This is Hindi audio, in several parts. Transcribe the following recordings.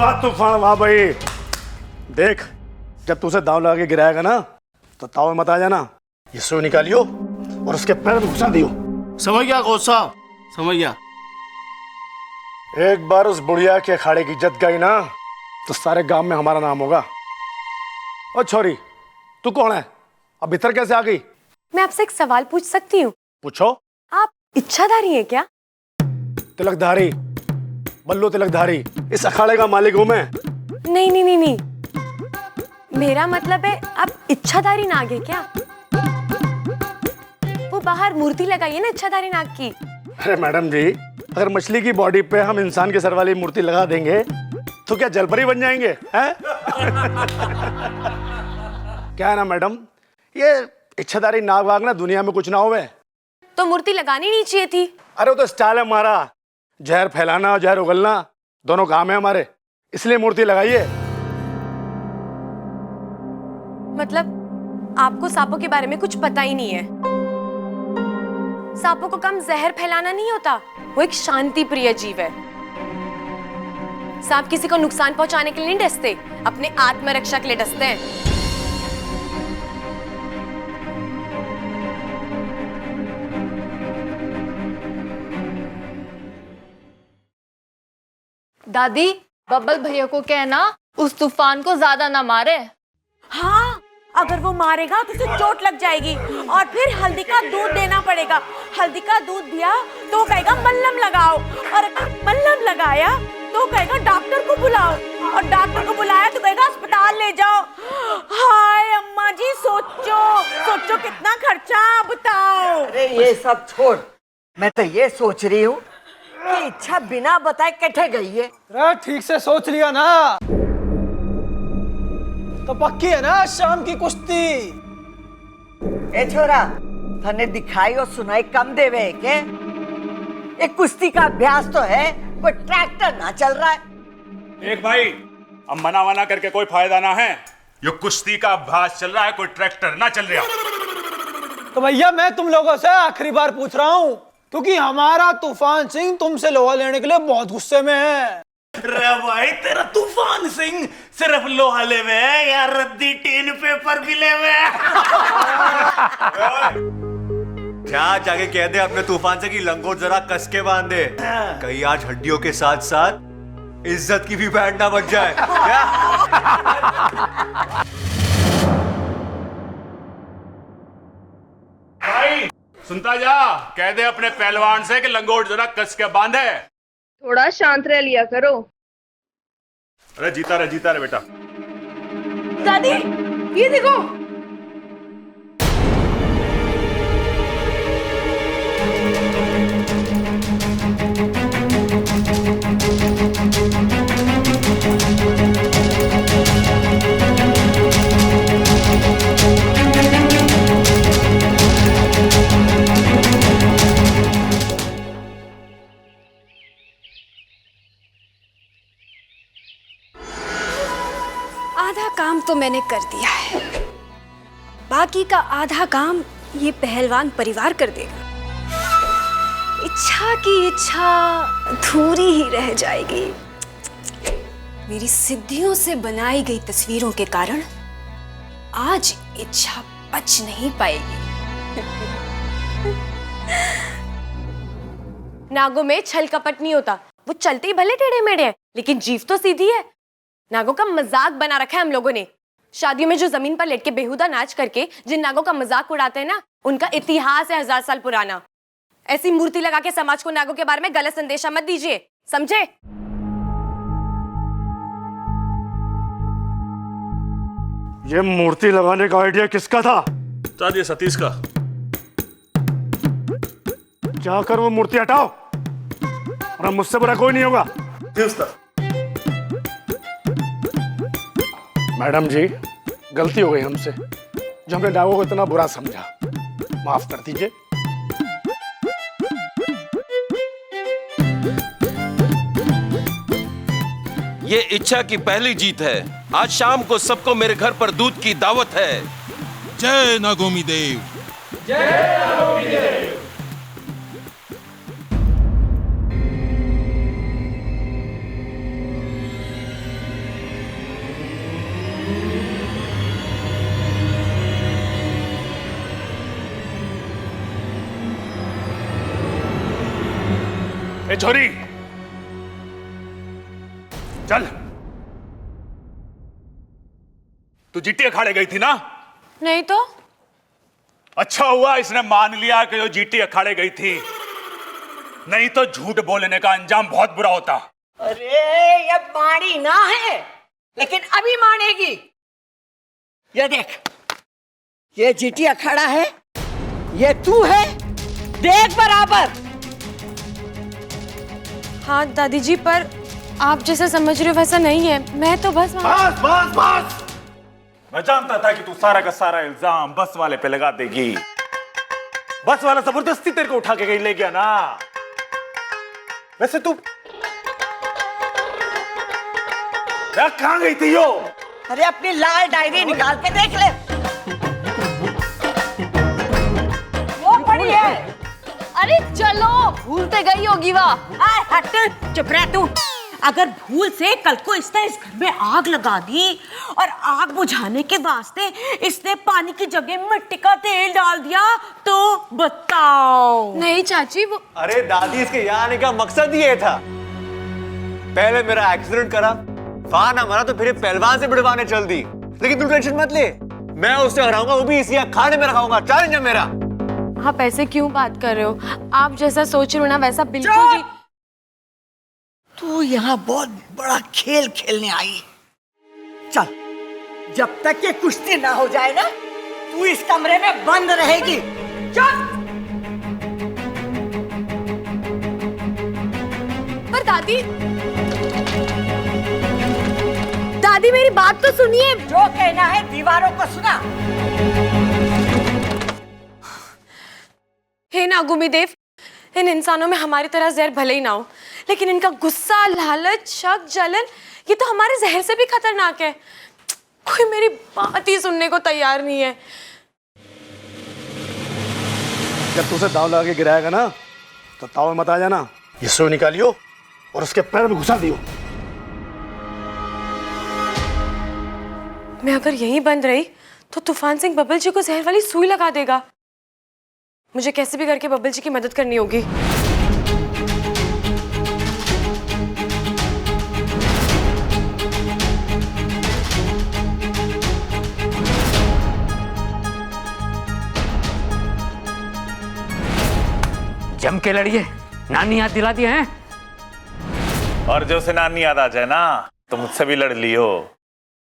वाह तूफान वाह भाई। देख जब तू उसे दांव लगा के गिराएगा ना तो ताव में मत आ जाना, ये सुई निकालियो और उसके पैर में घुसा दियो। समझ गया कोच साहब, समझ गया। एक बार उस बुढ़िया के अखाड़े की इज्जत गई ना तो सारे गांव में हमारा नाम होगा। और छोरी तू कौन है, अब भीतर कैसे आ गई? मैं आपसे एक सवाल पूछ सकती हूँ? पूछो। आप इच्छाधारी हैं क्या? तिलकधारी, बल्लू तिलकधारी, इस अखाड़े का मालिक हूं मैं। नहीं नहीं नहीं नहीं, मेरा मतलब है आप इच्छाधारी नाग है क्या? वो बाहर मूर्ति लगाई है ना इच्छाधारी नाग की। अरे मैडम जी, अगर मछली की बॉडी पे हम इंसान के सर वाली मूर्ति लगा देंगे तो क्या जलपरी बन जाएंगे हैं? क्या है ना मैडम, ये इच्छाधारी नाग वाग ना दुनिया में कुछ ना होवे। तो मूर्ति लगानी नहीं चाहिए थी। अरे वो तो स्टाइल है हमारा, जहर फैलाना और जहर उगलना दोनों काम है हमारे, इसलिए मूर्ति लगाइए। मतलब आपको सांपों के बारे में कुछ पता ही नहीं है। सांपों को कम जहर फैलाना नहीं होता, वो एक शांति प्रिय जीव है। सांप किसी को नुकसान पहुंचाने के लिए नहीं डसते, अपने आत्मरक्षा के लिए डसते हैं। दादी, बब्बल भैया को कहना उस तूफान को ज्यादा ना मारे। हाँ, अगर वो मारेगा तो उसे चोट लग जाएगी और फिर हल्दी का दूध देना पड़ेगा। हल्दी का दूध दिया तो कहेगा मल्लम लगाओ, और अगर मल्लम लगाया तो कहेगा डॉक्टर को बुलाओ, और डॉक्टर को बुलाया तो कहेगा अस्पताल ले जाओ। हाय अम्मा जी, सोचो सोचो कितना खर्चा, बताओ। अरे ये सब छोड़, मैं तो ये सोच रही हूँ कि इच्छा बिना बताए कैसे गई है। अरे ठीक से सोच लिया ना तो पक्की है ना शाम की कुश्ती। ए छोरा, तने दिखाई और सुनाई कम देवे है के? एक कुश्ती का अभ्यास तो है, कोई ट्रैक्टर ना चल रहा है। देख भाई, अब मना वना करके कोई फायदा ना है। ये कुश्ती का अभ्यास चल रहा है, कोई ट्रैक्टर ना चल रहा। तो भैया मैं तुम लोगों से आखिरी बार पूछ रहा हूँ, क्योंकि हमारा तूफान सिंह तुमसे लोहा लेने के लिए बहुत गुस्से में है। अरे भाई, तेरा तूफान सिंह सिर्फ लोहा ले में है या रद्दी टीन पेपर भी ले में? जा जाके कह दे अपने तूफान से कि लंगोट जरा कस के बांध दे, कहीं आज हड्डियों के साथ साथ इज्जत की भी बैंड ना बच जाए। क्या? भाई सुनता जा, कह दे अपने पहलवान से कि लंगोट जरा कस के बांधे। थोड़ा शांत रह लिया करो। अरे जीता रहे बेटा। दादी ये देखो, आधा काम तो मैंने कर दिया है, बाकी का आधा काम ये पहलवान परिवार कर देगा। इच्छा की इच्छा अधूरी ही रह जाएगी। मेरी सिद्धियों से बनाई गई तस्वीरों के कारण आज इच्छा बच नहीं पाएगी। नागों में छल कपट नहीं होता, वो चलते ही भले टेढ़े मेढ़े हैं लेकिन जीव तो सीधी है। नागों का मजाक बना रखा है हम लोगों ने। शादियों में जो जमीन पर लेट के बेहुदा नाच करके जिन नागों का मजाक उड़ाते हैं ना, उनका इतिहास है 1000 साल पुराना। ऐसी मूर्ति लगा के समाज को नागों के बारे में गलत संदेशा मत दीजिए, समझे? ये मूर्ति लगाने का आइडिया किसका था? उस्ताद ये सतीश का। जाकर वो मूर्ति हटाओ, और मुझसे बुरा कोई नहीं होगा। जी उस्ताद। मैडम जी, गलती हो गई हमसे, जो हमने नागों को इतना बुरा समझा, माफ कर दीजिए। ये इच्छा की पहली जीत है। आज शाम को सबको मेरे घर पर दूध की दावत है। जय नागोमी देव। जय नागोमी देव। ए छोरी, चल। तू जीटी अखाड़े गई थी ना? नहीं तो। अच्छा हुआ इसने मान लिया कि जो जीटी अखाड़े गई थी, नहीं तो झूठ बोलने का अंजाम बहुत बुरा होता। अरे ये माड़ी ना है, लेकिन अभी मानेगी। ये देख, ये जीटी अखाड़ा है, ये तू है, देख बराबर। हाँ दादी जी, पर आप जैसा समझ रहे हो वैसा नहीं है। मैं तो बस बस बस बस, मैं जानता था कि तू सारा का सारा इल्जाम बस वाले पे लगा देगी। बस वाला जबरदस्ती तेरे को उठा के कहीं ले गया ना। वैसे तू कहां गई थी यो? अरे अपनी लाल डायरी निकाल के देख ले, वो पड़ी है। अरे चलो, भूलते गई होगी वह। हट, चुप रह तू। अगर भूल से कल को इसने इस घर में आग लगा दी और आग बुझाने के वास्ते इसने पानी की जगह मिट्टी का तेल डाल दिया तो बताओ। नहीं चाची, वो अरे दादी, इसके यहाँ आने का मकसद ये था। पहले मेरा एक्सीडेंट करा, फान ना मरा तो फिर पहलवान से भिड़वाने चल दी। लेकिन तू टेंशन मत ले, मैं उससे हराऊंगा, वो भी इसी अखाड़े में रखाऊंगा। चैलेंज है मेरा। आप ऐसे क्यों बात कर रहे हो? आप जैसा सोच रहे हो ना वैसा बिल्कुल भी। तू यहाँ बहुत बड़ा खेल खेलने आई। चल, जब तक ये कुश्ती ना हो जाए ना, तू इस कमरे में बंद रहेगी। चल। पर दादी, दादी मेरी बात तो सुनिए। जो कहना है दीवारों को सुना। हे नागुमी देव, इन इंसानों में हमारी तरह जहर भले ही ना हो, लेकिन इनका गुस्सा, लालच, शक, जलन, ये तो हमारे जहर से भी खतरनाक है। कोई मेरी बात ही सुनने को तैयार नहीं है। जब तुझे दाव लगा के गिराएगा ना, तो ताव में मत आ जाना। ये सुई निकालियो और उसके पैर में घुसा दियो। मैं अगर यहीं बंद रही तो तूफान सिंह बब्बल जी को जहर वाली सुई लगा देगा। मुझे कैसे भी करके बब्बल जी की मदद करनी होगी। जम के लड़िए, नानी याद दिला दिया है। और जो से नानी याद आ जाए ना, तो मुझसे भी लड़ लियो।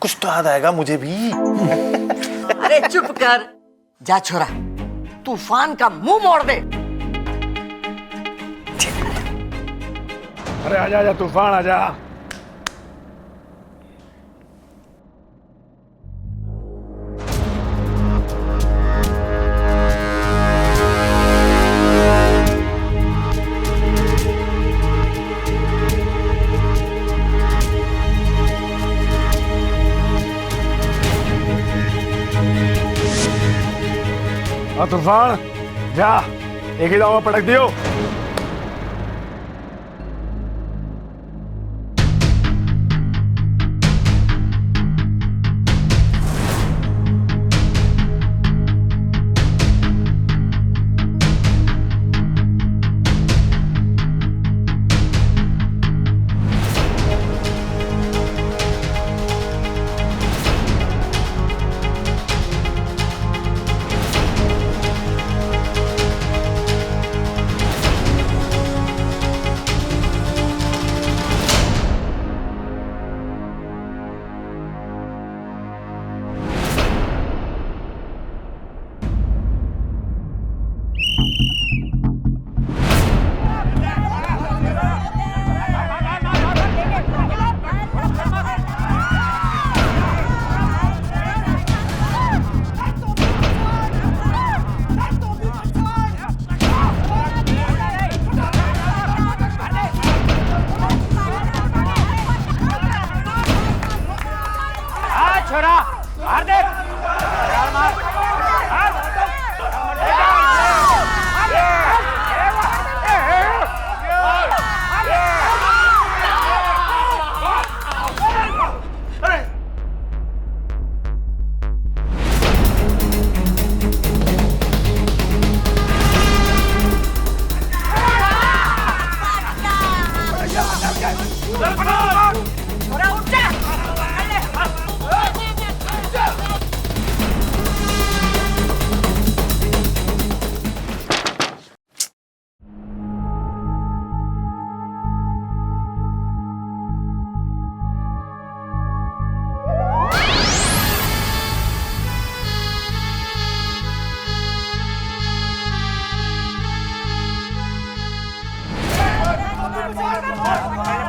कुछ तो याद आएगा मुझे भी। अरे चुप कर, जा छोरा, तूफान का मुंह मोड़ दे। अरे आजा आजा तूफान, आजा। तूफान जा, एक ही दाव में पटक दियो।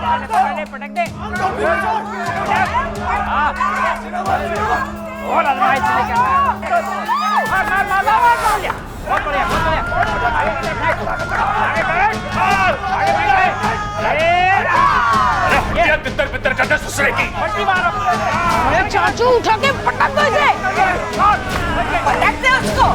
पटक दे। और आजमाइश लेके मार। बहुत बढ़िया, बहुत बढ़िया। तितर बितर करते ससुरे की। पट्टी मारो। अरे चाचू उठा के पटक दो इसे। पटक दे उसको।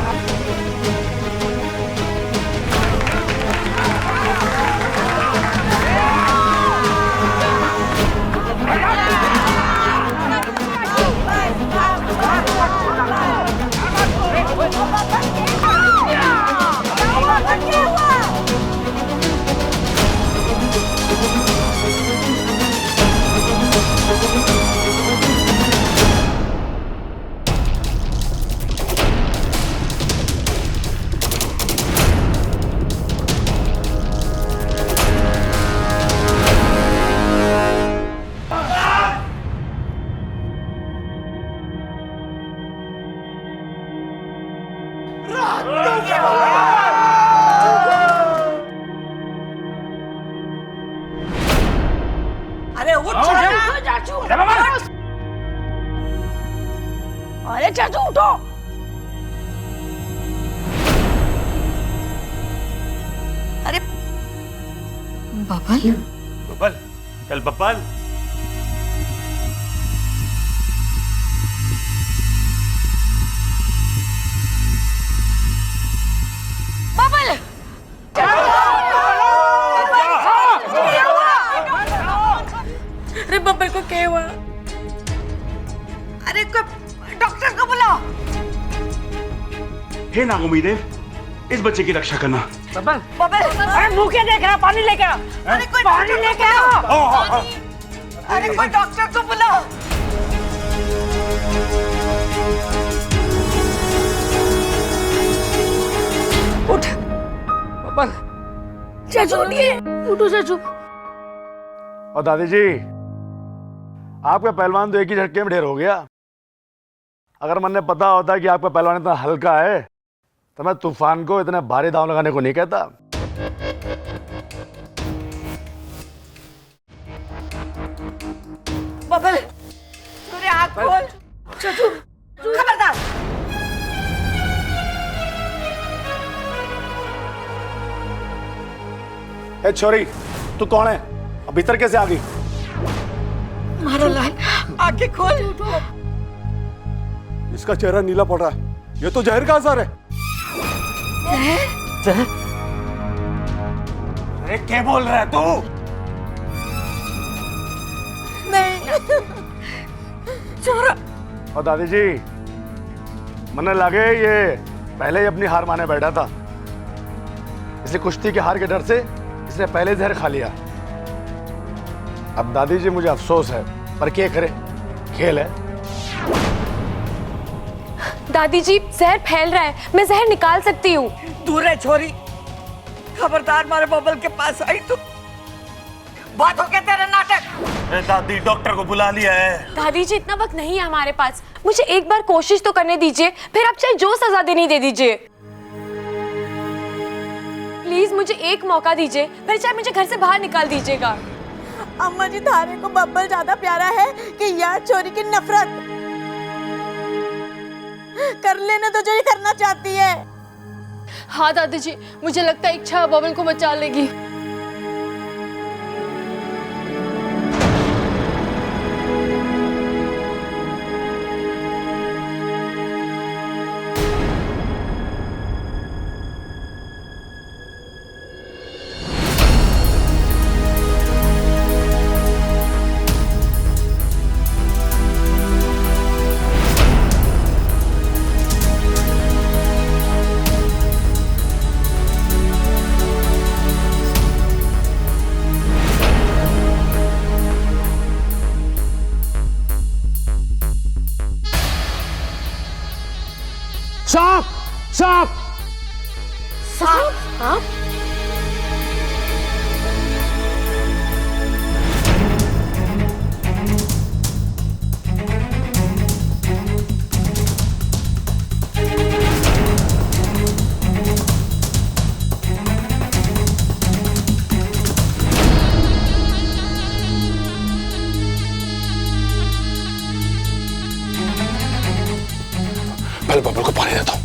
अरे उठ चाचू। अरे चाचू उठो। अरे बबल बब्बल, चल बब्बल। बबल अरे बबल को क्या हुआ? अरे डॉक्टर को बुलाओ। हे नागोमी देव, इस बच्चे की रक्षा करना। बबल, अरे मुंह क्या देख रहा? पानी लेके आओ। अरे कोई पानी लेके आओ। अरे कोई डॉक्टर को बुलाओ। उठ बबल। चाचू उठिए, उठो चाचू। और दादी जी, आपका पहलवान तो एक ही झटके में ढेर हो गया। अगर मैंने पता होता कि आपका पहलवान इतना हल्का है तो मैं तूफान को इतने भारी दांव लगाने को नहीं कहता। बबल, तूने आँख खोल। चाचू, खबरदार। ए छोरी, तू कौन है? अब भीतर कैसे आ गई? मारो लाल, आंखें खोल। इसका चेहरा नीला पड़ रहा है। ये तो जहर का असर है। अरे क्या बोल रहा है तू? नहीं छोरा। और दादी जी, मने लगे ये पहले ही अपनी हार माने बैठा था, इसलिए कुश्ती के हार के डर से इसने पहले जहर खा लिया। अब दादी जी मुझे अफसोस है, पर क्या करे, खेल है। दादी जी, जहर फैल रहा है, मैं जहर निकाल सकती हूँ। दूर है छोरी, खबरदार मारे बबल के पास आई तो बात हो गया तेरा नाटक। दादी, डॉक्टर को बुला लिया है। दादी जी, इतना वक्त नहीं है हमारे पास, मुझे एक बार कोशिश तो करने दीजिए, फिर आप चाहे जो सजा देनी दे दीजिए। प्लीज मुझे एक मौका दीजिए, फिर चाहे मुझे घर से बाहर निकाल दीजिएगा। अम्मा जी, थारे को बब्बल ज्यादा प्यारा है कि यार चोरी की नफरत? कर लेने तो जो ये करना चाहती है। हाँ दादी जी, मुझे लगता है इच्छा बबल को बचा लेगी। सांप, सांप, सांप? पहले बबल को पानी देता हूँ।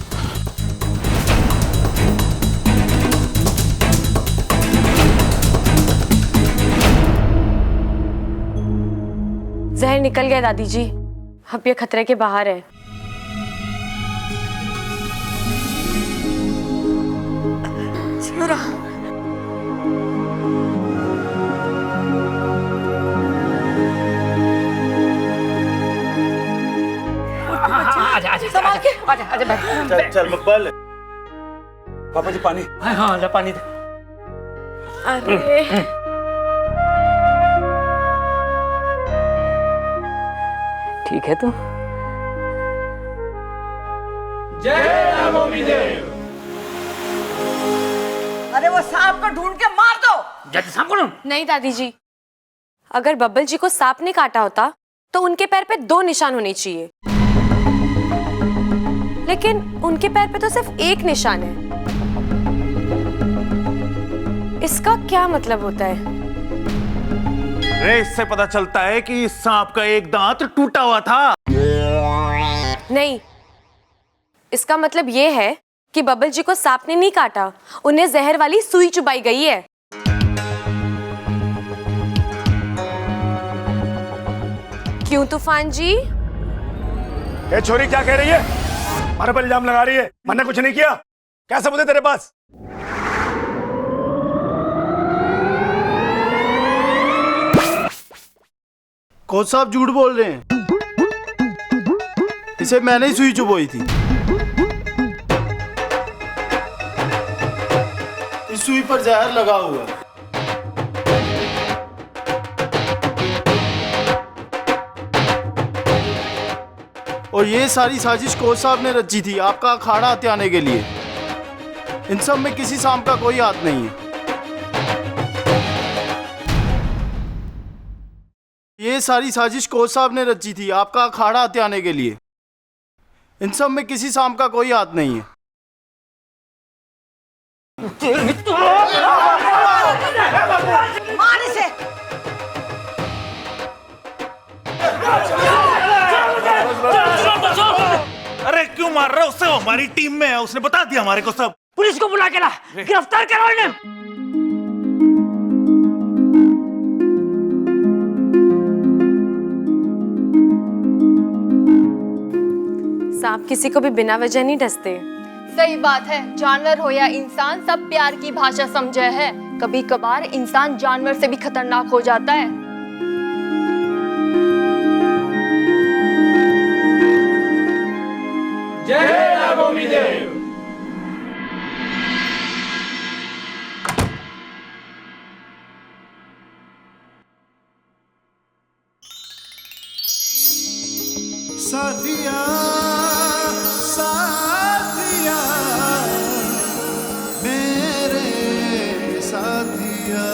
जहर निकल गया दादी जी, अब ये खतरे के बाहर है। संभाल के आजा बैठ। चल मकबल। पापा जी पानी। हाँ ले पानी दे। अरे ठीक है तू? अरे वो सांप को ढूंढ के मार दो। जल्दी सांप को। नहीं दादी जी, अगर बब्बल जी को सांप ने काटा होता तो उनके पैर पे 2 निशान होने चाहिए, लेकिन उनके पैर पे तो सिर्फ 1 निशान है। इसका क्या मतलब होता है? रे इससे पता चलता है कि इस सांप का एक दांत टूटा हुआ था। नहीं, इसका मतलब ये है कि बब्बल जी को सांप ने नहीं काटा, उन्हें जहर वाली सुई चुबाई गई है। क्यों तूफान जी? ये छोरी क्या कह रही है? हमारे पर इल्जाम लगा रही है। मैंने कुछ नहीं किया। क्या सबूत है तेरे पास? कोच साहब झूठ बोल रहे हैं। इसे मैंने ही सुई चुभोई थी। इस सुई पर जहर लगा हुआ है। और ये सारी साजिश कोच साहब ने रची थी आपका अखाड़ा हथियाने के लिए। इन सब में किसी सांप का कोई हाथ नहीं है। ये सारी साजिश कोच साहब ने रची थी आपका अखाड़ा हथियाने के लिए। इन सब में किसी सांप का कोई हाथ नहीं है। मार इसे। अरे क्यों मार रहा है उससे? वो हमारी टीम में है, उसने बता दिया हमारे को सब। पुलिस को बुला के ला, गिरफ्तार करो इन्हें। सांप किसी को भी बिना वजह नहीं डसते। सही बात है, जानवर हो या इंसान सब प्यार की भाषा समझे है। कभी कभार इंसान जानवर से भी खतरनाक हो जाता है। जय नागोमी देव। साथिया साथिया मेरे साथिया